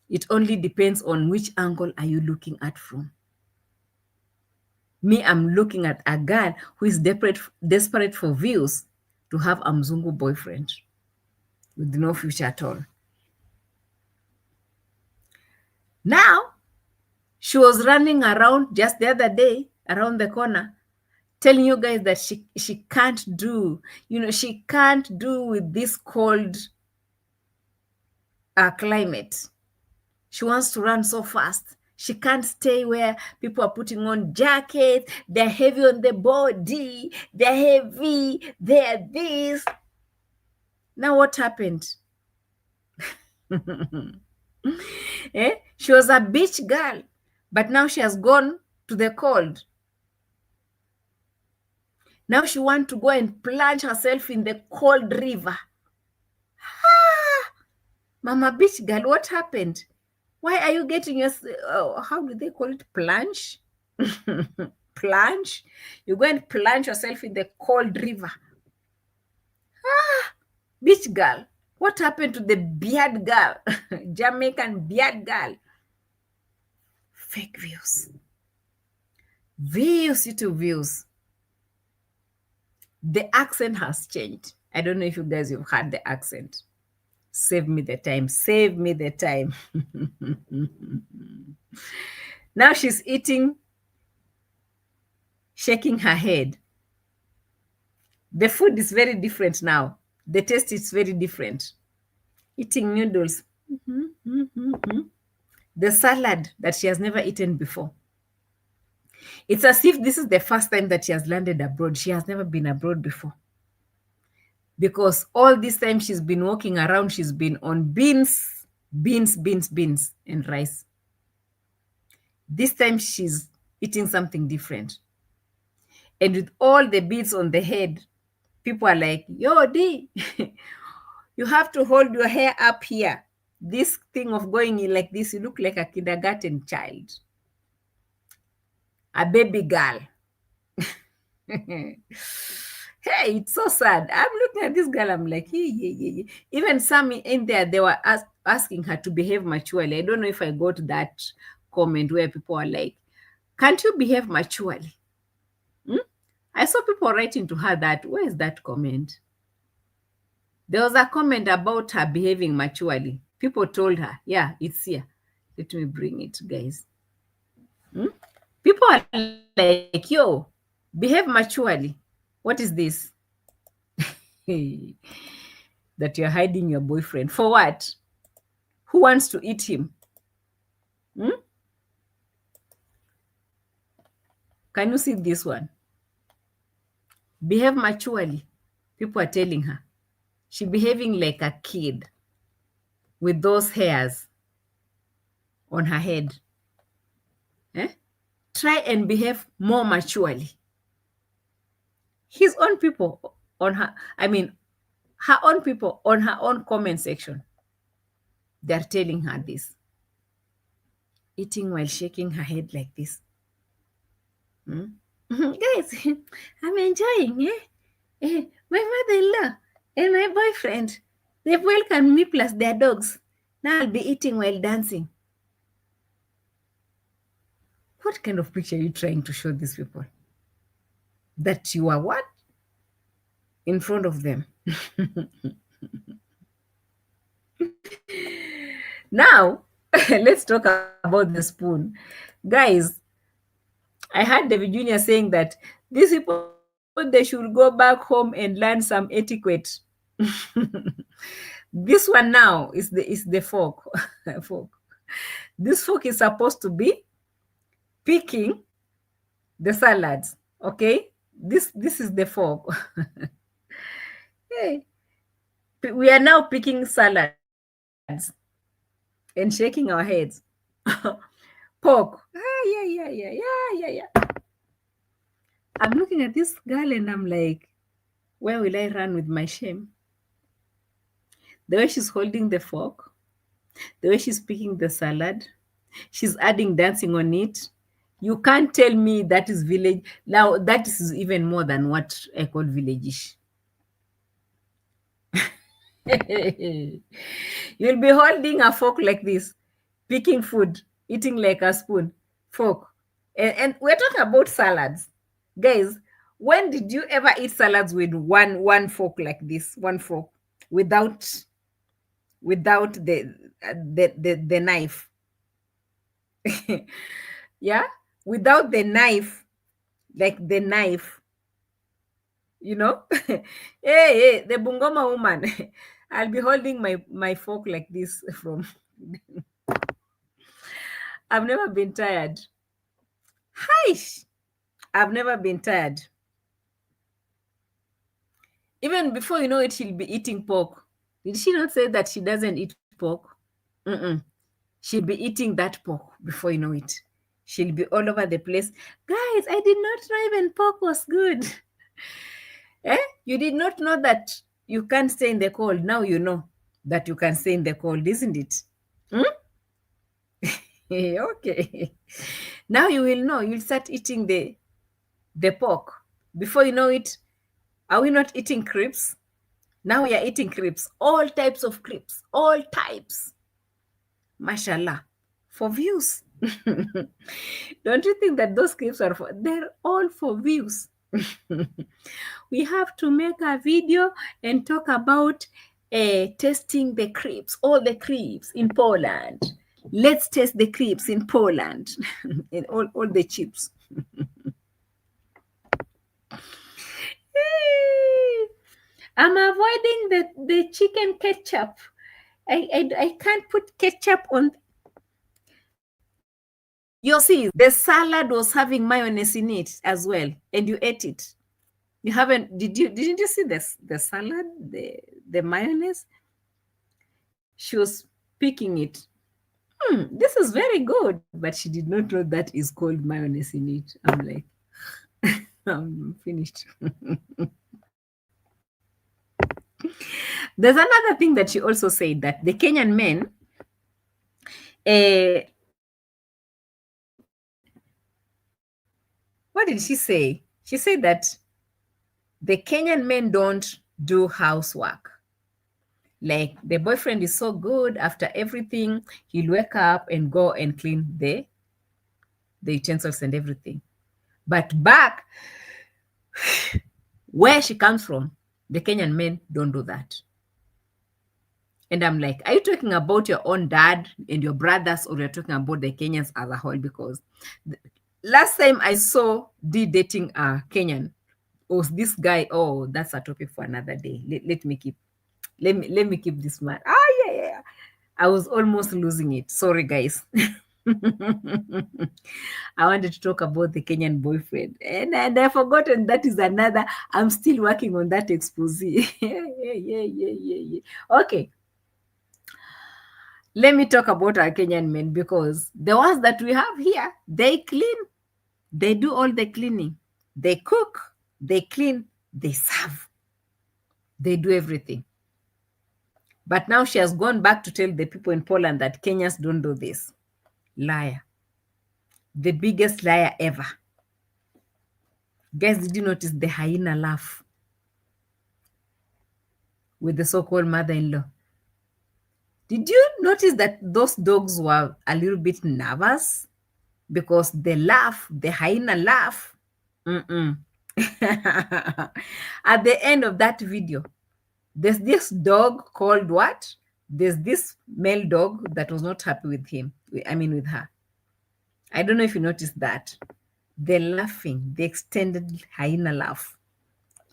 It only depends on which angle are you looking at from. Me, I'm looking at a girl who is desperate for views to have a Mzungu boyfriend. with no future at all. Now, she was running around just the other day around the corner telling you guys that she can't do, she can't do with this cold climate. She wants to run so fast. She can't stay where people are putting on jackets. They're heavy on the body. They're heavy. They're this. Now what happened? She was a beach girl, but now she has gone to the cold. Now she wants to go and plunge herself in the cold river. Mama beach girl, what happened? Why are you getting your, how do they call it? Plunge? Plunge? You go and plunge yourself in the cold river. Beach girl, what happened to the beard girl? Jamaican beard girl. Fake views. Views, YouTube views. The accent has changed. I don't know if you guys have heard the accent. Save me the time. Save me the time. Now she's eating, shaking her head. The food is very different now. The taste is very different. Eating noodles. The salad that she has never eaten before. It's as if this is the first time that she has landed abroad. She has never been abroad before. Because all this time she's been walking around, she's been on beans, and rice. This time she's eating something different. And with all the beads on the head, people are like, yo, D, you have to hold your hair up here. This thing of going in like this, you look like a kindergarten child. A baby girl. Hey, it's so sad. I'm looking at this girl, I'm like, yeah. Even some in there, they were asking her to behave maturely. I don't know if I got that comment where people are like, can't you behave maturely? I saw people writing to her that, where is that comment? There was a comment about her behaving maturely. People told her, yeah, it's here. Let me bring it, guys. People are like, yo, behave maturely. What is this? That you're hiding your boyfriend. For what? Who wants to eat him? Can you see this one? Behave maturely. People are telling her. She's behaving like a kid with those hairs on her head. Try and behave more maturely. His own people on her, her own people on her own comment section, they're telling her this. Eating while shaking her head like this. Guys, I'm enjoying, my mother-in-law and my boyfriend, they've welcomed me plus their dogs. Now I'll be eating while dancing. What kind of picture are you trying to show these people? That you are what? In front of them. Now, let's talk about the spoon. Guys, I heard David Jr. saying that these people, they should go back home and learn some etiquette. This one now is the fork. Fork. This fork is supposed to be picking the salads. Okay, this is the fork. Hey, we are now picking salads and shaking our heads. Pork. Yeah. I'm looking at this girl and I'm like, where will I run with my shame? The way she's holding the fork, the way she's picking the salad, she's adding dancing on it. You can't tell me that is village. Now, that is even more than what I call village-ish. You'll be holding a fork like this, picking food, eating like a spoon, fork. And we're talking about salads. Guys, when did you ever eat salads with one fork like this, one fork, without without the knife. Yeah, without the knife, like the knife, you know. Hey, the Bungoma woman. I'll be holding my fork like this from. I've never been tired. Hi, I've never been tired. Even before you know it, she'll be eating pork. Did she not say that she doesn't eat pork? Mm-mm. She'll be eating that pork before you know it. She'll be all over the place. Guys, I did not know even pork was good. Eh? You did not know that you can't stay in the cold. Now you know that you can stay in the cold, isn't it? Hmm? Okay. Now you will know. You'll start eating the pork. Before you know it, are we not eating crepes? Now we are eating crepes. All types of crepes. All types. Mashallah. For views. Don't you think that those crepes are they're all for views? We have to make a video and talk about testing the crepes, all the crepes in Poland. Let's test the crepes in Poland and all the chips. I'm avoiding the chicken ketchup. I can't put ketchup on. You see, the salad was having mayonnaise in it as well, and you ate it. You haven't? Didn't you see this? The salad, the mayonnaise? She was picking it. This is very good, but she did not know that is called mayonnaise in it. I'm like, I'm finished. There's another thing that she also said, that the Kenyan men, what did she say? She said that the Kenyan men don't do housework. Like, the boyfriend is so good, after everything, he'll wake up and go and clean the utensils and everything. But back where she comes from, the Kenyan men don't do that. And I'm like, are you talking about your own dad and your brothers, or you're talking about the Kenyans as a whole? Because last time I saw D dating a Kenyan was this guy. Oh, that's a topic for another day. Let me keep this man. Yeah. I was almost losing it. Sorry, guys. I wanted to talk about the Kenyan boyfriend, and I've forgotten that is another. I'm still working on that expose. Yeah. Okay. Let me talk about our Kenyan men, because the ones that we have here, they clean. They do all the cleaning. They cook, they clean, they serve. They do everything. But now she has gone back to tell the people in Poland that Kenyans don't do this. Liar. The biggest liar ever. Guys, did you notice the hyena laugh with the so-called mother-in-law? Did you notice that those dogs were a little bit nervous? Because the hyena laugh. At the end of that video, there's this dog called what? There's this male dog that was not happy with with her. I don't know if you noticed that. The laughing, the extended hyena laugh,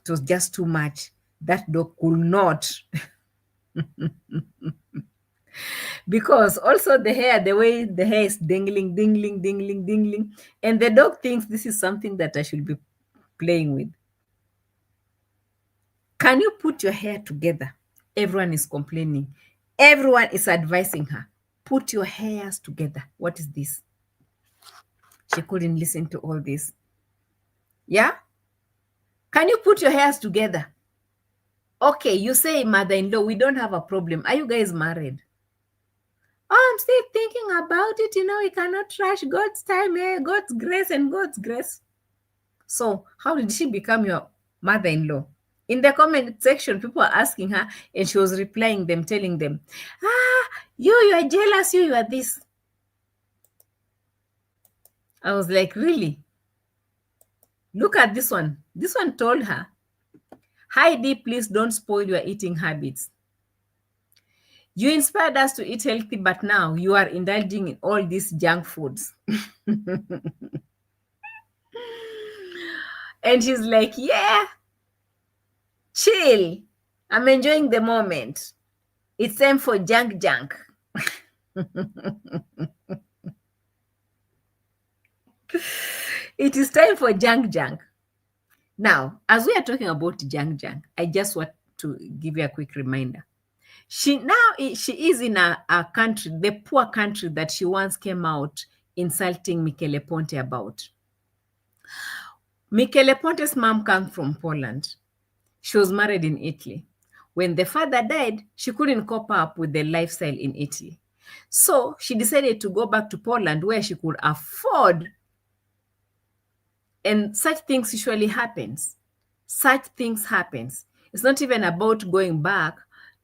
it was just too much. That dog could not. Because also the way the hair is dingling, and the dog thinks this is something that I should be playing with. Can you put your hair together? Everyone is complaining. Everyone is advising her. Put your hairs together. What is this? She couldn't listen to all this. Yeah? Can you put your hairs together? Okay, you say, mother-in-law, we don't have a problem. Are you guys married? Oh, I'm still thinking about it. We cannot rush God's time, God's grace and God's grace. So how did she become your mother-in-law? In the comment section, people are asking her, and she was replying them, telling them, you are jealous, you are this. I was like, really? Look at this one. This one told her, Heidi, please don't spoil your eating habits. You inspired us to eat healthy, but now you are indulging in all these junk foods. And she's like, yeah, chill. I'm enjoying the moment. It's time for junk. It is time for junk. Now, as we are talking about junk, I just want to give you a quick reminder. She is in a country, the poor country that she once came out insulting Michele Ponte about. Michele Ponte's mom comes from Poland. She was married in Italy. When the father died, she couldn't cope up with the lifestyle in Italy. So she decided to go back to Poland where she could afford. And such things usually happens. Such things happens. It's not even about going back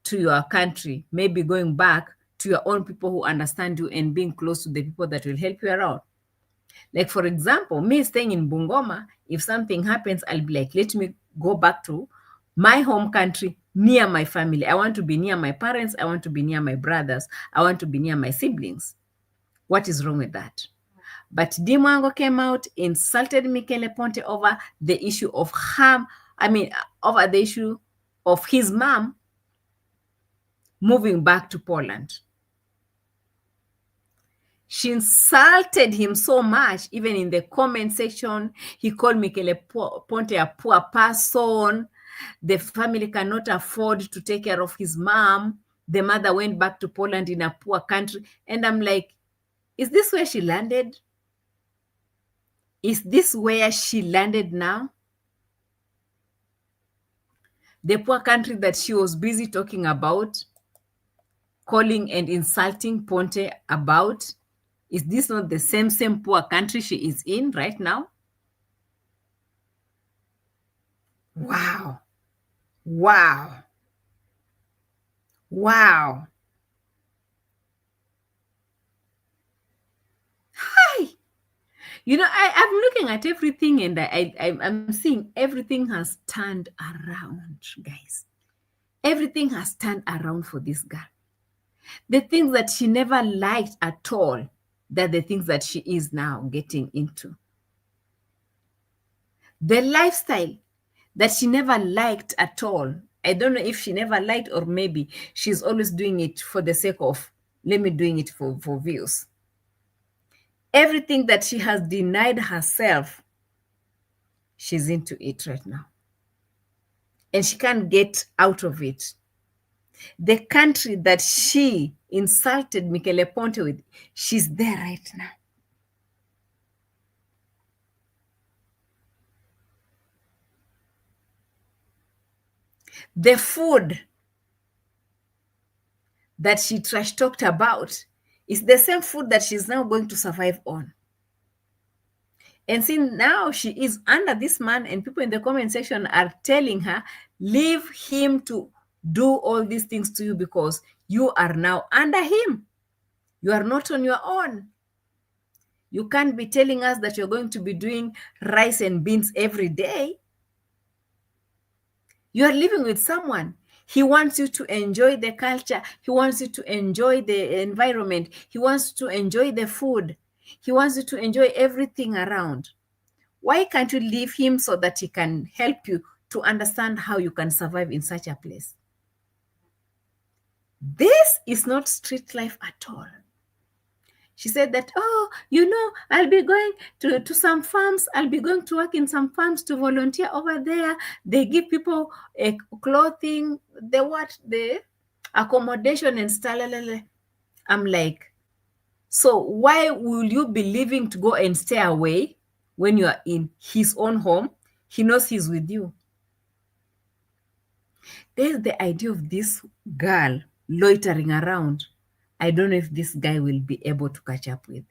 to your country, maybe going back to your own people who understand you and being close to the people that will help you around. Like, for example, me staying in Bungoma, if something happens, I'll be like, let me go back to my home country, near my family. I want to be near my parents. I want to be near my brothers. I want to be near my siblings. What is wrong with that? But Mwango came out, insulted Michele Ponte over the issue of over the issue of his mom moving back to Poland. She insulted him so much, even in the comment section. He called Michele Ponte a poor person. The family cannot afford to take care of his mom. The mother went back to Poland in a poor country. And I'm like, is this where she landed? Is this where she landed now? The poor country that she was busy talking about, calling and insulting Ponte about, is this not the same poor country she is in right now? Wow. Hi. You know, I'm looking at everything and I'm seeing everything has turned around, guys. Everything has turned around for this girl. The things that she never liked at all, they're the things that she is now getting into. The lifestyle that she never liked at all. I don't know if she never liked or maybe she's always doing it for the sake of, let me doing it for views. Everything that she has denied herself, she's into it right now. And she can't get out of it. The country that she insulted Michele Ponte with, she's there right now. The food that she trash talked about is the same food that she's now going to survive on. And since now she is under this man and people in the comment section are telling her, leave him to do all these things to you because you are now under him. You are not on your own. You can't be telling us that you're going to be doing rice and beans every day. You are living with someone. He wants you to enjoy the culture. He wants you to enjoy the environment. He wants to enjoy the food. He wants you to enjoy everything around. Why can't you leave him so that he can help you to understand how you can survive in such a place? This is not street life at all. She said that, oh, you know, I'll be going to some farms. I'll be going to work in some farms to volunteer over there. They give people clothing, the accommodation and stuff. I'm like, so why will you be leaving to go and stay away when you are in his own home? He knows he's with you. There's the idea of this girl loitering around. I don't know if this guy will be able to catch up with.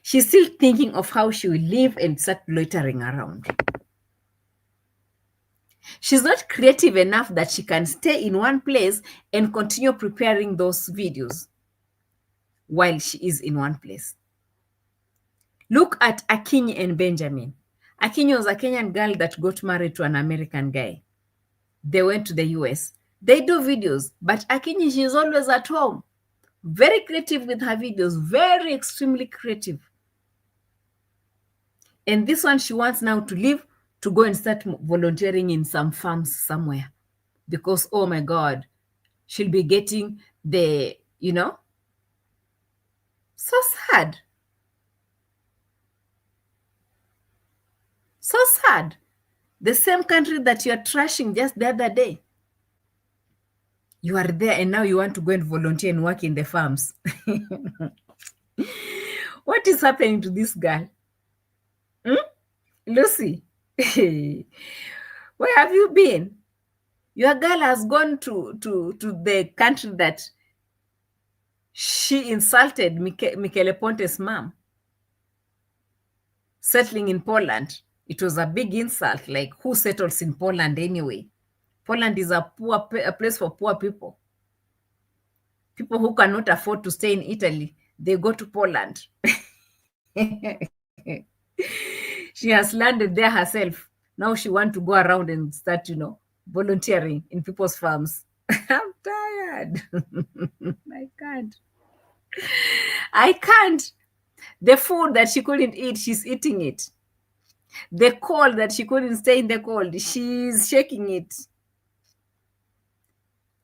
She's still thinking of how she will live and start loitering around. She's not creative enough that she can stay in one place and continue preparing those videos while she is in one place. Look at Akinyi and Benjamin. Akinyi was a Kenyan girl that got married to an American guy. They went to the US. They do videos, but Akinyi, she's always at home. Very creative with her videos, very extremely creative. And this one, she wants now to leave to go and start volunteering in some farms somewhere. Because, oh my God, she'll be getting the, so sad. So sad. The same country that you're trashing just the other day. You are there and now you want to go and volunteer and work in the farms. What is happening to this girl? Lucy, where have you been? Your girl has gone to the country that she insulted Michele Ponte's mom, settling in Poland. It was a big insult. Like, who settles in Poland anyway? Poland is a place for poor people. People who cannot afford to stay in Italy, they go to Poland. She has landed there herself. Now she wants to go around and start, volunteering in people's farms. I'm tired. I can't. The food that she couldn't eat, she's eating it. The cold that she couldn't stay in the cold, she's shaking it.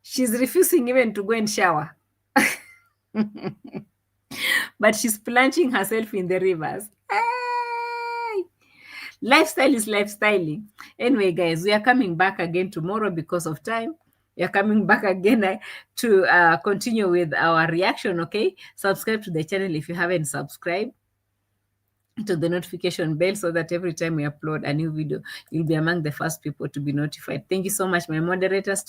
She's refusing even to go and shower. But she's plunging herself in the rivers. Hey! Lifestyle is lifestyling. Anyway, guys, we are coming back again tomorrow because of time. We are coming back again to continue with our reaction, okay? Subscribe to the channel if you haven't subscribed, to the notification bell so that every time we upload a new video, you'll be among the first people to be notified. Thank you so much, my moderators,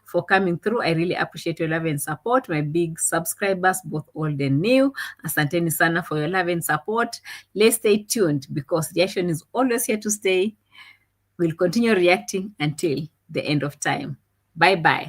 for coming through. I really appreciate your love and support. My big subscribers, both old and new, asanteni sana for your love and support. Let's stay tuned because reaction is always here to stay. We'll continue reacting until the end of time. Bye-bye.